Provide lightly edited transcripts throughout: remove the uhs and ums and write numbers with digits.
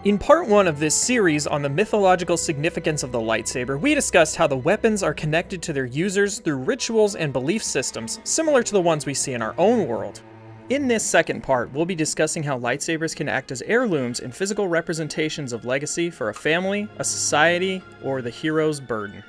In part 1 of this series on the mythological significance of the lightsaber, we discussed how the weapons are connected to their users through rituals and belief systems, similar to the ones we see in our own world. In this second part, we'll be discussing how lightsabers can act as heirlooms and physical representations of legacy for a family, a society, or the hero's burden.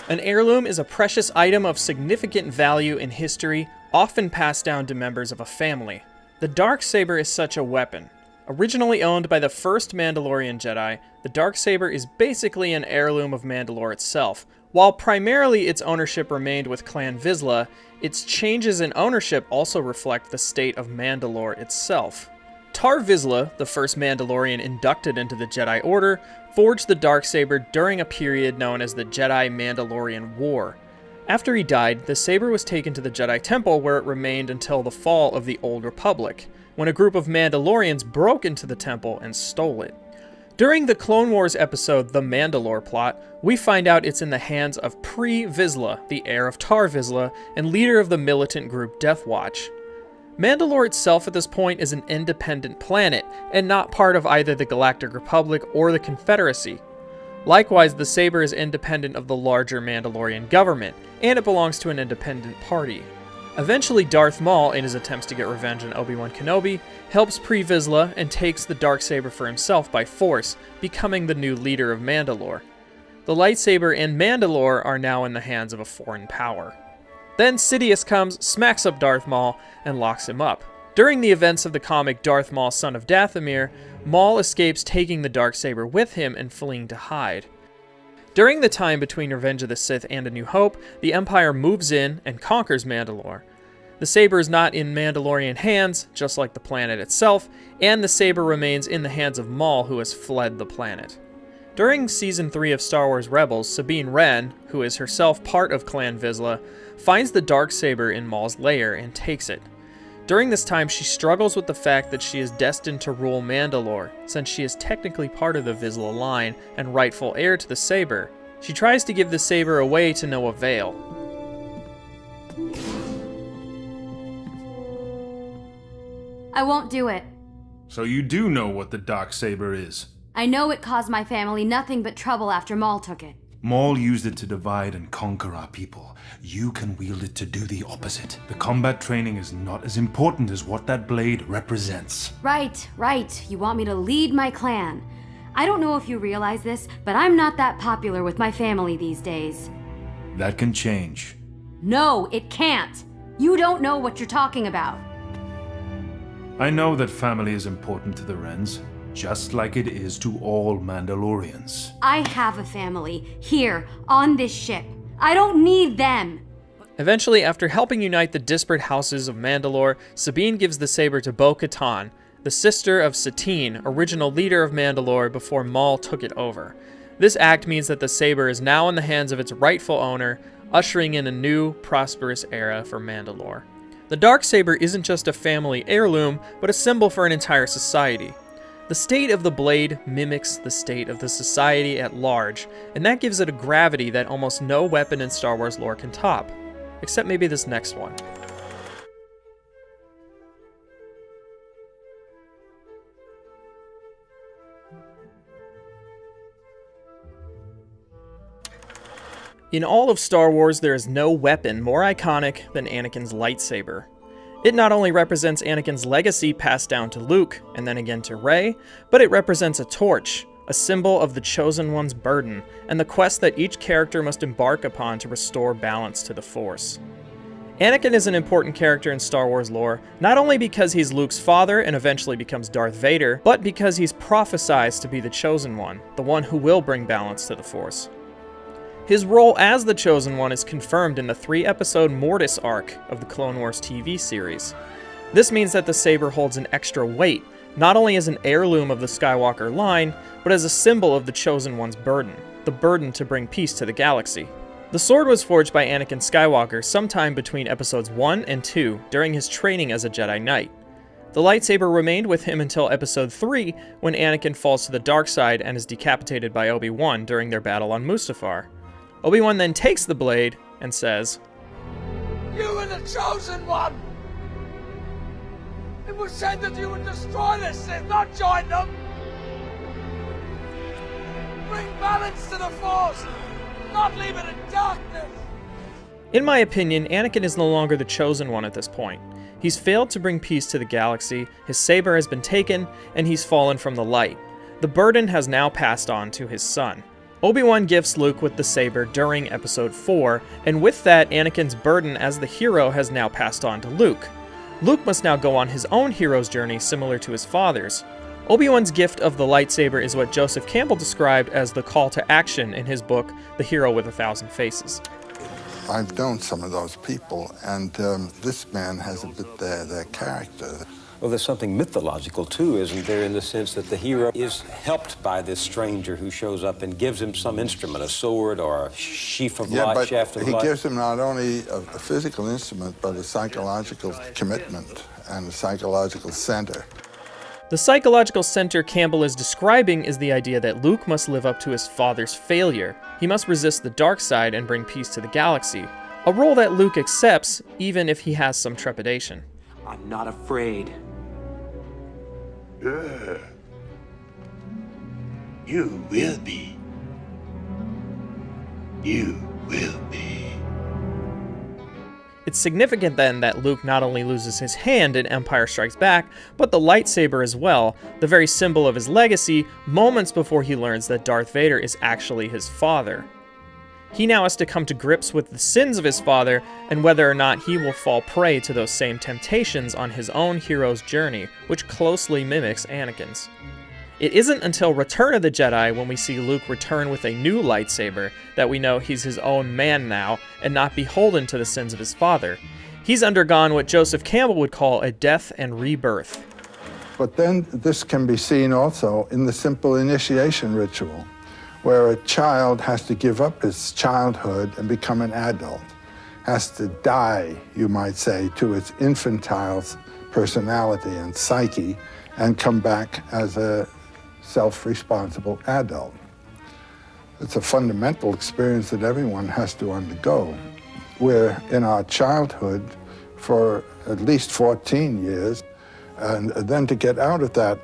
An heirloom is a precious item of significant value in history, often passed down to members of a family. The Darksaber is such a weapon. Originally owned by the first Mandalorian Jedi, the Darksaber is basically an heirloom of Mandalore itself. While primarily its ownership remained with Clan Vizsla, its changes in ownership also reflect the state of Mandalore itself. Tar Vizsla, the first Mandalorian inducted into the Jedi Order, forged the Darksaber during a period known as the Jedi-Mandalorian War. After he died, the saber was taken to the Jedi Temple where it remained until the fall of the Old Republic, when a group of Mandalorians broke into the temple and stole it. During the Clone Wars episode The Mandalore Plot, we find out it's in the hands of Pre Vizsla, the heir of Tar Vizsla and leader of the militant group Death Watch. Mandalore itself at this point is an independent planet, and not part of either the Galactic Republic or the Confederacy. Likewise, the saber is independent of the larger Mandalorian government, and it belongs to an independent party. Eventually, Darth Maul, in his attempts to get revenge on Obi-Wan Kenobi, helps Pre Vizsla and takes the Darksaber for himself by force, becoming the new leader of Mandalore. The lightsaber and Mandalore are now in the hands of a foreign power. Then Sidious comes, smacks up Darth Maul, and locks him up. During the events of the comic Darth Maul, Son of Dathomir, Maul escapes taking the Darksaber with him and fleeing to hide. During the time between Revenge of the Sith and A New Hope, the Empire moves in and conquers Mandalore. The saber is not in Mandalorian hands, just like the planet itself, and the saber remains in the hands of Maul, who has fled the planet. During Season 3 of Star Wars Rebels, Sabine Wren, who is herself part of Clan Vizsla, finds the Darksaber in Maul's lair and takes it. During this time, she struggles with the fact that she is destined to rule Mandalore, since she is technically part of the Vizsla line and rightful heir to the saber. She tries to give the saber away to no avail. I won't do it. So you do know what the Darksaber is? I know it caused my family nothing but trouble after Maul took it. Maul used it to divide and conquer our people. You can wield it to do the opposite. The combat training is not as important as what that blade represents. Right. You want me to lead my clan. I don't know if you realize this, but I'm not that popular with my family these days. That can change. No, it can't. You don't know what you're talking about. I know that family is important to the Wrens, just like it is to all Mandalorians. I have a family, here, on this ship. I don't need them! Eventually, after helping unite the disparate houses of Mandalore, Sabine gives the saber to Bo-Katan, the sister of Satine, original leader of Mandalore before Maul took it over. This act means that the saber is now in the hands of its rightful owner, ushering in a new, prosperous era for Mandalore. The Darksaber isn't just a family heirloom, but a symbol for an entire society. The state of the blade mimics the state of the society at large, and that gives it a gravity that almost no weapon in Star Wars lore can top. Except maybe this next one. In all of Star Wars, there is no weapon more iconic than Anakin's lightsaber. It not only represents Anakin's legacy passed down to Luke, and then again to Rey, but it represents a torch, a symbol of the Chosen One's burden, and the quest that each character must embark upon to restore balance to the Force. Anakin is an important character in Star Wars lore, not only because he's Luke's father and eventually becomes Darth Vader, but because he's prophesized to be the Chosen One, the one who will bring balance to the Force. His role as the Chosen One is confirmed in the 3-episode Mortis arc of the Clone Wars TV series. This means that the saber holds an extra weight, not only as an heirloom of the Skywalker line, but as a symbol of the Chosen One's burden, the burden to bring peace to the galaxy. The sword was forged by Anakin Skywalker sometime between episodes 1 and 2 during his training as a Jedi Knight. The lightsaber remained with him until episode 3, when Anakin falls to the dark side and is decapitated by Obi-Wan during their battle on Mustafar. Obi-Wan then takes the blade and says, "You are the chosen one! It was said that you would destroy the Sith, not join them! Bring balance to the Force, not leave it in darkness!" In my opinion, Anakin is no longer the chosen one at this point. He's failed to bring peace to the galaxy, his saber has been taken, and he's fallen from the light. The burden has now passed on to his son. Obi-Wan gifts Luke with the saber during Episode 4, and with that, Anakin's burden as the hero has now passed on to Luke. Luke must now go on his own hero's journey similar to his father's. Obi-Wan's gift of the lightsaber is what Joseph Campbell described as the call to action in his book, The Hero with a Thousand Faces. I've known some of those people, and this man has a bit their character. Well, there's something mythological, too, isn't there, in the sense that the hero is helped by this stranger who shows up and gives him some instrument, a sword or a sheaf of light, shaft of light. He gives him not only a physical instrument, but a psychological commitment and a psychological center. The psychological center Campbell is describing is the idea that Luke must live up to his father's failure. He must resist the dark side and bring peace to the galaxy, a role that Luke accepts even if he has some trepidation. I'm not afraid. You will be. You will be. It's significant then that Luke not only loses his hand in Empire Strikes Back, but the lightsaber as well, the very symbol of his legacy, moments before he learns that Darth Vader is actually his father. He now has to come to grips with the sins of his father and whether or not he will fall prey to those same temptations on his own hero's journey, which closely mimics Anakin's. It isn't until Return of the Jedi, when we see Luke return with a new lightsaber, that we know he's his own man now and not beholden to the sins of his father. He's undergone what Joseph Campbell would call a death and rebirth. But then this can be seen also in the simple initiation ritual, where a child has to give up his childhood and become an adult, has to die, you might say, to its infantile personality and psyche, and come back as a self-responsible adult. It's a fundamental experience that everyone has to undergo. We're in our childhood for at least 14 years, and then to get out of that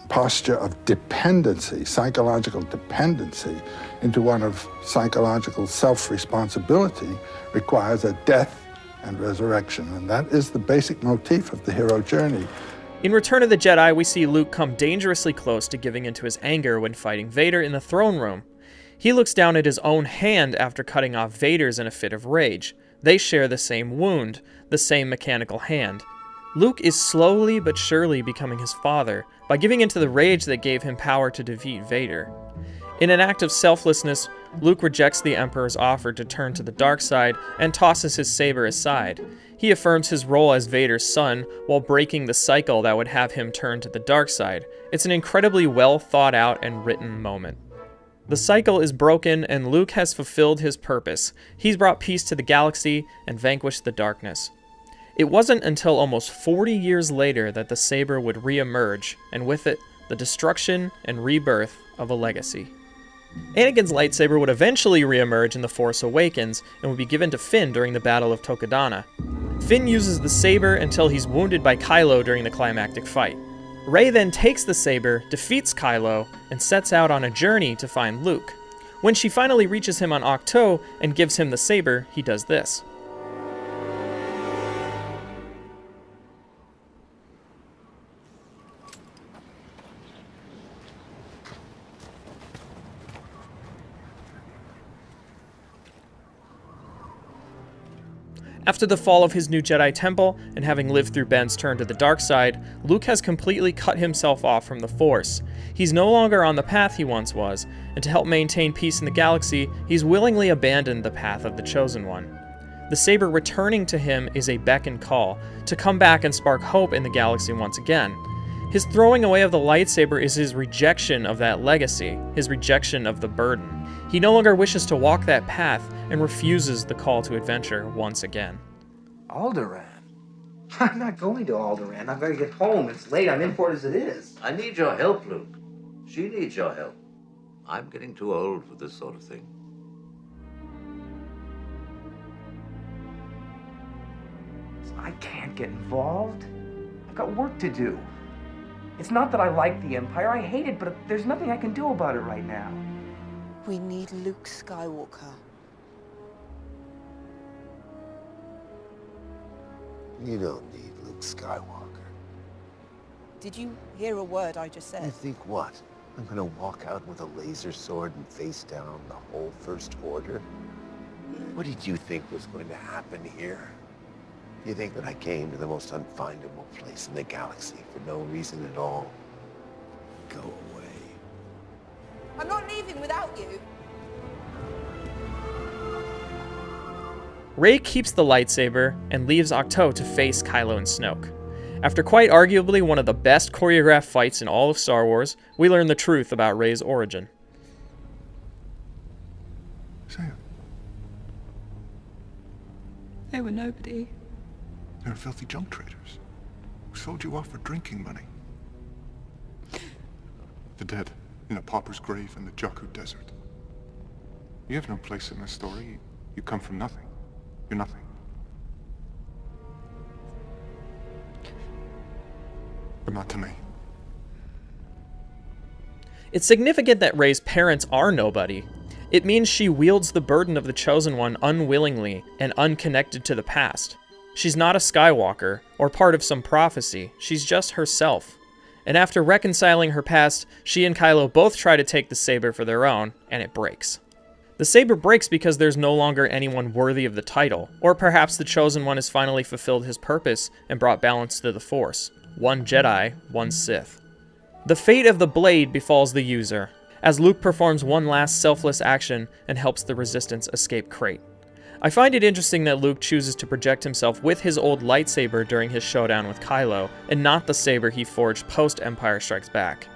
posture of dependency, psychological dependency, into one of psychological self-responsibility requires a death and resurrection, and that is the basic motif of the hero journey. In Return of the Jedi, we see Luke come dangerously close to giving into his anger when fighting Vader in the throne room. He looks down at his own hand after cutting off Vader's in a fit of rage. They share the same wound, the same mechanical hand. Luke is slowly but surely becoming his father by giving into the rage that gave him power to defeat Vader. In an act of selflessness, Luke rejects the Emperor's offer to turn to the dark side and tosses his saber aside. He affirms his role as Vader's son while breaking the cycle that would have him turn to the dark side. It's an incredibly well thought out and written moment. The cycle is broken and Luke has fulfilled his purpose. He's brought peace to the galaxy and vanquished the darkness. It wasn't until almost 40 years later that the saber would re-emerge, and with it, the destruction and rebirth of a legacy. Anakin's lightsaber would eventually re-emerge in The Force Awakens and would be given to Finn during the Battle of Tokodana. Finn uses the saber until he's wounded by Kylo during the climactic fight. Rey then takes the saber, defeats Kylo, and sets out on a journey to find Luke. When she finally reaches him on Ahch-To and gives him the saber, he does this. After the fall of his new Jedi Temple, and having lived through Ben's turn to the dark side, Luke has completely cut himself off from the Force. He's no longer on the path he once was, and to help maintain peace in the galaxy, he's willingly abandoned the path of the Chosen One. The saber returning to him is a beck and call, to come back and spark hope in the galaxy once again. His throwing away of the lightsaber is his rejection of that legacy, his rejection of the burden. He no longer wishes to walk that path and refuses the call to adventure once again. Alderaan? I'm not going to Alderaan. I've got to get home. It's late. I'm in for it as it is. I need your help, Luke. She needs your help. I'm getting too old for this sort of thing. I can't get involved. I've got work to do. It's not that I like the Empire, I hate it, but there's nothing I can do about it right now. We need Luke Skywalker. You don't need Luke Skywalker. Did you hear a word I just You said? think what? I'm gonna walk out with a laser sword and face down the whole First Order? What did you think was going to happen here? You think that I came to the most unfindable place in the galaxy for no reason at all? Go away. I'm not leaving without you. Rey keeps the lightsaber and leaves Ahch-To to face Kylo and Snoke. After quite arguably one of the best choreographed fights in all of Star Wars, we learn the truth about Rey's origin. Say it. They were nobody. They're filthy junk traders who sold you off for drinking money. The dead in a pauper's grave in the Jakku Desert. You have no place in this story. You come from nothing. You're nothing. But not to me. It's significant that Rey's parents are nobody. It means she wields the burden of the Chosen One unwillingly and unconnected to the past. She's not a Skywalker, or part of some prophecy, she's just herself. And after reconciling her past, she and Kylo both try to take the saber for their own, and it breaks. The saber breaks because there's no longer anyone worthy of the title, or perhaps the Chosen One has finally fulfilled his purpose and brought balance to the Force. One Jedi, one Sith. The fate of the blade befalls the user, as Luke performs one last selfless action and helps the Resistance escape Crate. I find it interesting that Luke chooses to project himself with his old lightsaber during his showdown with Kylo, and not the saber he forged post-Empire Strikes Back.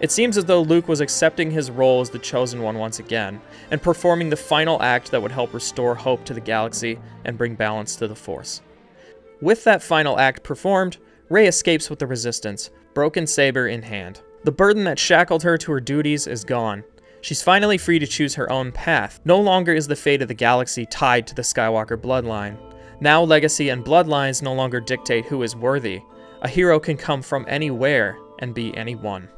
It seems as though Luke was accepting his role as the Chosen One once again, and performing the final act that would help restore hope to the galaxy and bring balance to the Force. With that final act performed, Rey escapes with the Resistance, broken saber in hand. The burden that shackled her to her duties is gone. She's finally free to choose her own path. No longer is the fate of the galaxy tied to the Skywalker bloodline. Now legacy and bloodlines no longer dictate who is worthy. A hero can come from anywhere and be anyone.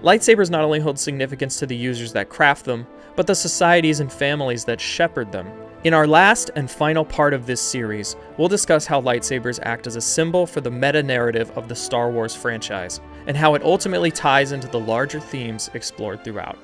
Lightsabers not only hold significance to the users that craft them, but the societies and families that shepherd them. In our last and final part of this series, we'll discuss how lightsabers act as a symbol for the meta-narrative of the Star Wars franchise, and how it ultimately ties into the larger themes explored throughout.